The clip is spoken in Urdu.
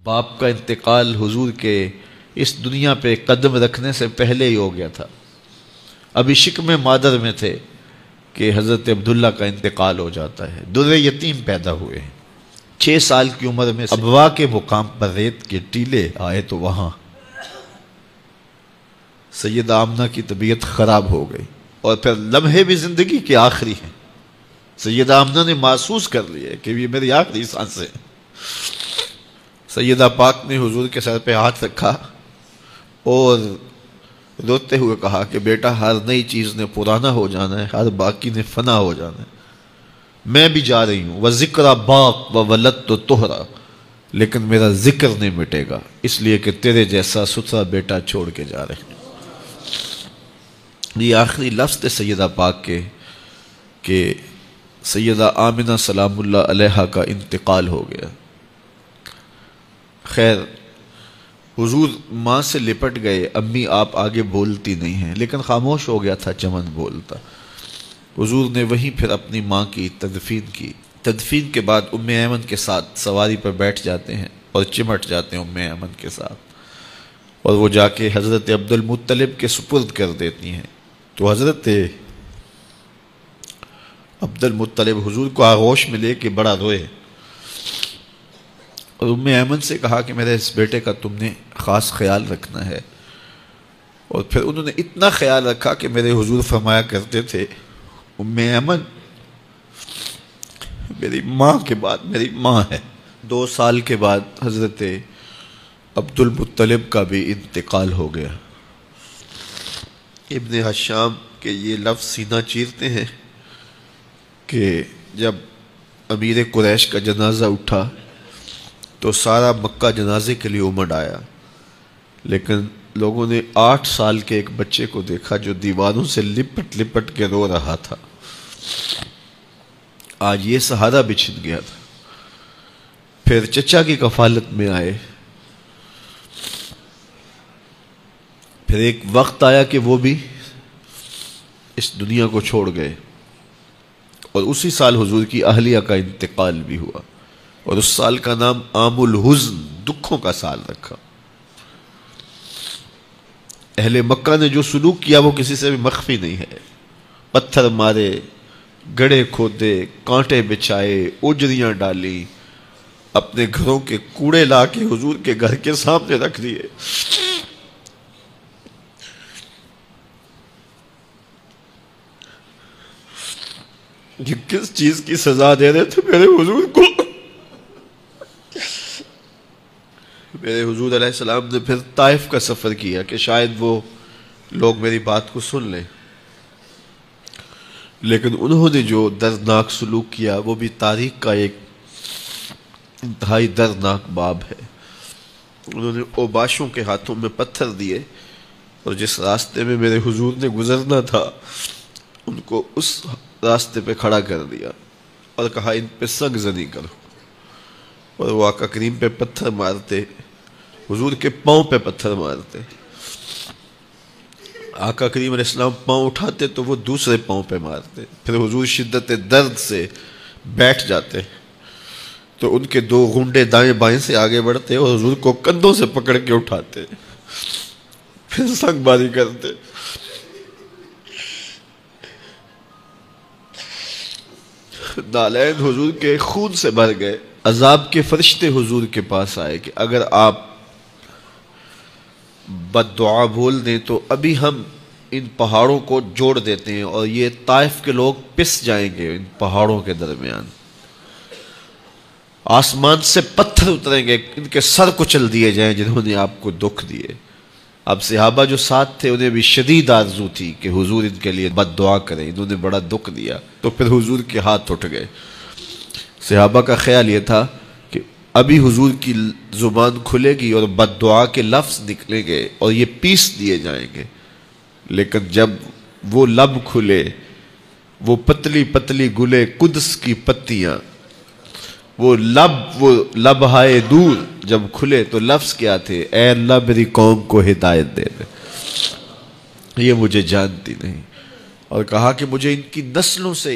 باپ کا انتقال حضور کے اس دنیا پہ قدم رکھنے سے پہلے ہی ہو گیا تھا. ابھی شکم مادر میں تھے کہ حضرت عبداللہ کا انتقال ہو جاتا ہے. در یتیم پیدا ہوئے ہیں. 6 سال کی عمر میں ابوا کے مقام پر ریت کے ٹیلے آئے تو وہاں سیدہ آمنہ کی طبیعت خراب ہو گئی اور پھر لمحے بھی زندگی کے آخری ہیں. سیدہ آمنہ نے محسوس کر لیا کہ یہ میری آخری سانسیں ہیں. سیدہ پاک نے حضور کے سر پہ ہاتھ رکھا اور روتے ہوئے کہا کہ بیٹا ہر نئی چیز نے پرانا ہو جانا ہے، ہر باقی نے فنا ہو جانا ہے. میں بھی جا رہی ہوں وَذِكْرَ بَاق وَوَلَدْتُ طُهْرًا، لیکن میرا ذکر نہیں مٹے گا، اس لیے کہ تیرے جیسا ستھرا بیٹا چھوڑ کے جا رہے ہیں. یہ آخری لفظ تھے سیدہ پاک کے کہ سیدہ آمنہ سلام اللہ علیہا کا انتقال ہو گیا. خیر حضور ماں سے لپٹ گئے. امی آپ آگے بولتی نہیں ہیں، لیکن خاموش ہو گیا تھا چمن بولتا. حضور نے وہیں پھر اپنی ماں کی تدفین کی. تدفین کے بعد ام ایمن کے ساتھ سواری پر بیٹھ جاتے ہیں اور چمٹ جاتے ہیں ام ایمن کے ساتھ، اور وہ جا کے حضرت عبد المطلب کے سپرد کر دیتی ہیں. تو حضرت عبد المطلب حضور کو آغوش میں لے کے بڑا روئے اور ام ایمن سے کہا کہ میرے اس بیٹے کا تم نے خاص خیال رکھنا ہے. اور پھر انہوں نے اتنا خیال رکھا کہ میرے حضور فرمایا کرتے تھے ام ایمن میری ماں کے بعد میری ماں ہے. 2 سال کے بعد حضرت عبد المطلب کا بھی انتقال ہو گیا. ابن حشام کے یہ لفظ سینہ چیرتے ہیں کہ جب امیر قریش کا جنازہ اٹھا تو سارا مکہ جنازے کے لیے امڑ آیا، لیکن لوگوں نے 8 سال کے ایک بچے کو دیکھا جو دیواروں سے لپٹ لپٹ کے رو رہا تھا. آج یہ سہارا بچھن گیا تھا. پھر چچا کی کفالت میں آئے. پھر ایک وقت آیا کہ وہ بھی اس دنیا کو چھوڑ گئے، اور اسی سال حضور کی اہلیہ کا انتقال بھی ہوا، اور اس سال کا نام عام الحزن، دکھوں کا سال رکھا. اہل مکہ نے جو سلوک کیا وہ کسی سے بھی مخفی نہیں ہے. پتھر مارے، گڑھے کھودے، کانٹے بچھائے، اجریاں ڈالی، اپنے گھروں کے کوڑے لا کے حضور کے گھر کے سامنے رکھ دیے. یہ کس چیز کی سزا دے رہے تھے میرے حضور کو؟ میرے حضور علیہ السلام نے پھر طائف کا سفر کیا کہ شاید وہ لوگ میری بات کو سن لیں، لیکن انہوں نے جو دردناک سلوک کیا وہ بھی تاریخ کا ایک انتہائی دردناک باب ہے. انہوں نے اوباشوں کے ہاتھوں میں پتھر دیے اور جس راستے میں میرے حضور نے گزرنا تھا ان کو اس راستے پہ کھڑا کر دیا اور کہا ان پہ سنگ زنی کرو. اور وہ آقا کریم پہ پتھر مارتے، حضور کے پاؤں پہ پتھر مارتے. آقا کریم علیہ السلام پاؤں اٹھاتے تو وہ دوسرے پاؤں پہ مارتے. پھر حضور شدت درد سے بیٹھ جاتے تو ان کے 2 غنڈے دائیں بائیں سے آگے بڑھتے اور حضور کو کندھوں سے پکڑ کے اٹھاتے، پھر سنگ باری کرتے. نالین حضور کے خون سے بھر گئے. عذاب کے فرشتے حضور کے پاس آئے کہ اگر آپ بد دعا بول دیں تو ابھی ہم ان پہاڑوں کو جوڑ دیتے ہیں اور یہ طائف کے لوگ پس جائیں گے ان پہاڑوں کے درمیان. آسمان سے پتھر اتریں گے، ان کے سر کچل دیے جائیں جنہوں نے آپ کو دکھ دیے. اب صحابہ جو ساتھ تھے انہیں بھی شدید آرزو تھی کہ حضور ان کے لیے بد دعا کریں، انہوں نے بڑا دکھ دیا. تو پھر حضور کے ہاتھ اٹھ گئے. صحابہ کا خیال یہ تھا کہ ابھی حضور کی زبان کھلے گی اور بد دعا کے لفظ نکلیں گے اور یہ پیس دیے جائیں گے، لیکن جب وہ لب کھلے، وہ پتلی پتلی گلے قدس کی پتیاں، وہ لب ہائے دور جب کھلے تو لفظ کیا تھے؟ اے اللہ میری قوم کو ہدایت دے دے، یہ مجھے جانتی نہیں. اور کہا کہ مجھے ان کی نسلوں سے